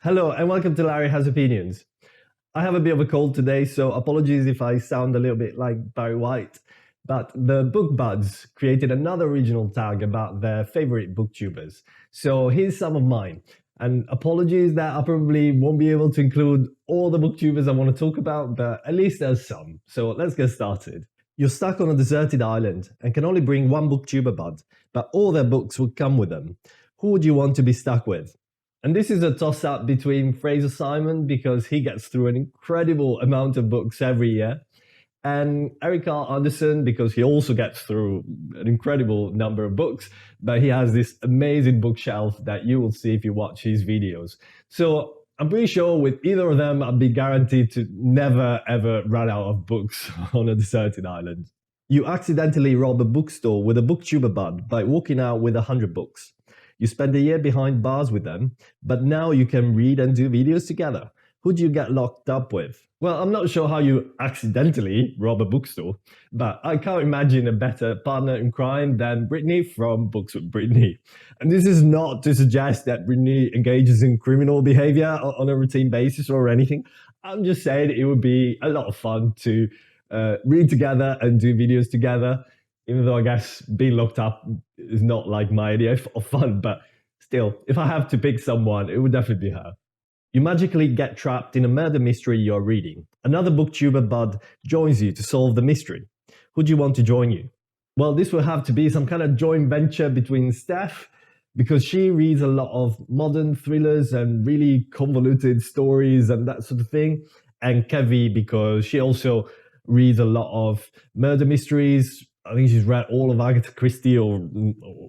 Hello and welcome to Larry Has Opinions. I have a bit of a cold today, so apologies if I sound a little bit like Barry White. But the Bookbuds created another original tag about their favorite booktubers. So here's some of mine. And apologies that I probably won't be able to include all the booktubers I want to talk about, but at least there's some. So let's get started. You're stuck on a deserted island and can only bring one booktuber bud, but all their books would come with them. Who would you want to be stuck with? And this is a toss-up between Fraser Simon, because he gets through an incredible amount of books every year, and Eric R. Anderson, because he also gets through an incredible number of books, but he has this amazing bookshelf that you will see if you watch his videos. So I'm pretty sure with either of them, I'd be guaranteed to never ever run out of books on a deserted island. You accidentally rob a bookstore with a booktuber bud by walking out with 100 books. You spend a year behind bars with them, but now you can read and do videos together. Who do you get locked up with? Well, I'm not sure how you accidentally rob a bookstore, but I can't imagine a better partner in crime than Brittany from Books with Brittany. And this is not to suggest that Brittany engages in criminal behavior on a routine basis or anything. I'm just saying it would be a lot of fun to read together and do videos together. Even though I guess being locked up is not like my idea of fun, but still, if I have to pick someone, it would definitely be her. You magically get trapped in a murder mystery you're reading. Another booktuber bud joins you to solve the mystery. Who do you want to join you? Well, this will have to be some kind of joint venture between Steph, because she reads a lot of modern thrillers and really convoluted stories and that sort of thing, and Kevi, because she also reads a lot of murder mysteries. I think she's read all of Agatha Christie, or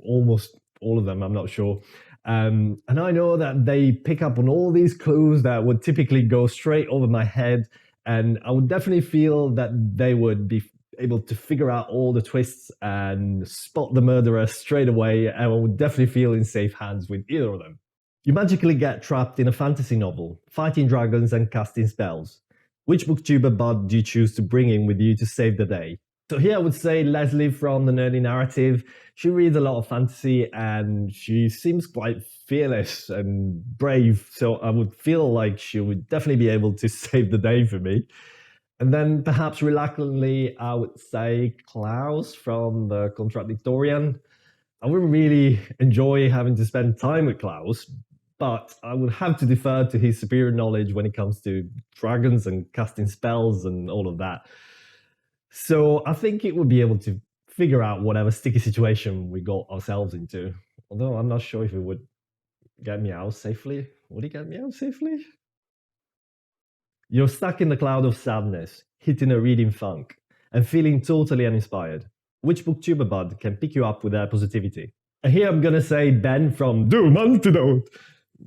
almost all of them, I'm not sure. And I know that they pick up on all these clues that would typically go straight over my head. And I would definitely feel that they would be able to figure out all the twists and spot the murderer straight away. And I would definitely feel in safe hands with either of them. You magically get trapped in a fantasy novel, fighting dragons and casting spells. Which booktuber bud do you choose to bring in with you to save the day? So here I would say Leslie from the Nerdy Narrative. She reads a lot of fantasy and she seems quite fearless and brave. So I would feel like she would definitely be able to save the day for me. And then perhaps reluctantly, I would say Klaus from the Contradictorian. I wouldn't really enjoy having to spend time with Klaus, but I would have to defer to his superior knowledge when it comes to dragons and casting spells and all of that. So I think it would be able to figure out whatever sticky situation we got ourselves into. Although I'm not sure if it would get me out safely. Would it get me out safely? You're stuck in the cloud of sadness, hitting a reading funk, and feeling totally uninspired. Which booktuber bud can pick you up with their positivity? And here I'm gonna say Ben from Doom Antidote.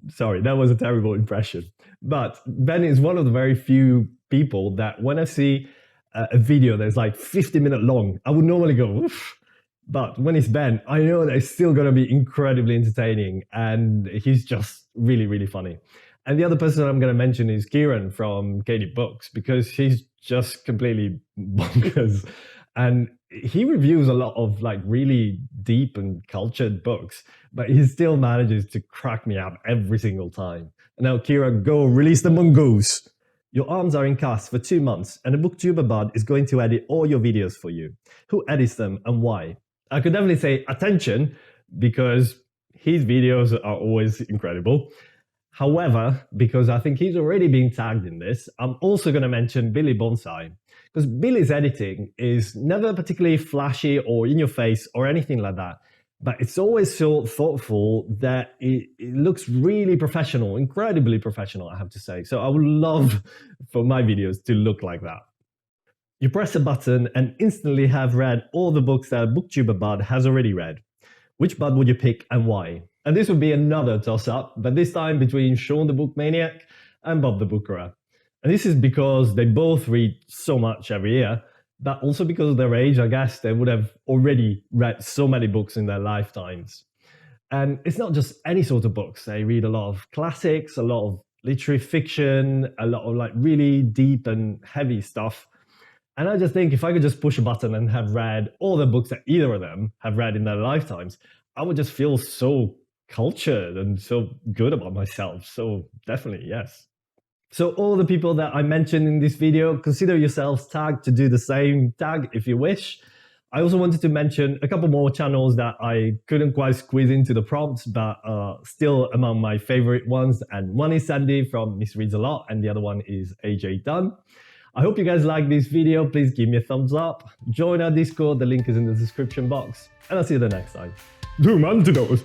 Sorry, that was a terrible impression. But Ben is one of the very few people that when I see a video that's like 50-minute long, I would normally go, oof. But when it's Ben, I know that it's still going to be incredibly entertaining, and he's just really, really funny. And the other person I'm going to mention is Kieran from Katie Books, because he's just completely bonkers. And he reviews a lot of like really deep and cultured books, but he still manages to crack me up every single time. And now, Kieran, go release the mongoose. Your arms are in cast for 2 months, and a booktuber bud is going to edit all your videos for you. Who edits them and why? I could definitely say attention, because his videos are always incredible. However, because I think he's already being tagged in this, I'm also going to mention Billy Bonsai, because Billy's editing is never particularly flashy or in your face or anything like that. But it's always so thoughtful that it looks really professional, incredibly professional, I have to say. So I would love for my videos to look like that. You press a button and instantly have read all the books that a booktuber bud has already read. Which bud would you pick and why? And this would be another toss-up, but this time between Sean the Book Maniac and Bob the Bookerer. And this is because they both read so much every year, but also because of their age, I guess they would have already read so many books in their lifetimes. And it's not just any sort of books. They read a lot of classics, a lot of literary fiction, a lot of like really deep and heavy stuff. And I just think if I could just push a button and have read all the books that either of them have read in their lifetimes, I would just feel so cultured and so good about myself. So definitely, yes. So all the people that I mentioned in this video, consider yourselves tagged to do the same tag if you wish. I also wanted to mention a couple more channels that I couldn't quite squeeze into the prompts, but still among my favorite ones. And one is Sandy from Miss Reads a Lot, and the other one is AJ Dunn. I hope you guys like this video. Please give me a thumbs up. Join our Discord. The link is in the description box. And I'll see you the next time. Doom antidote.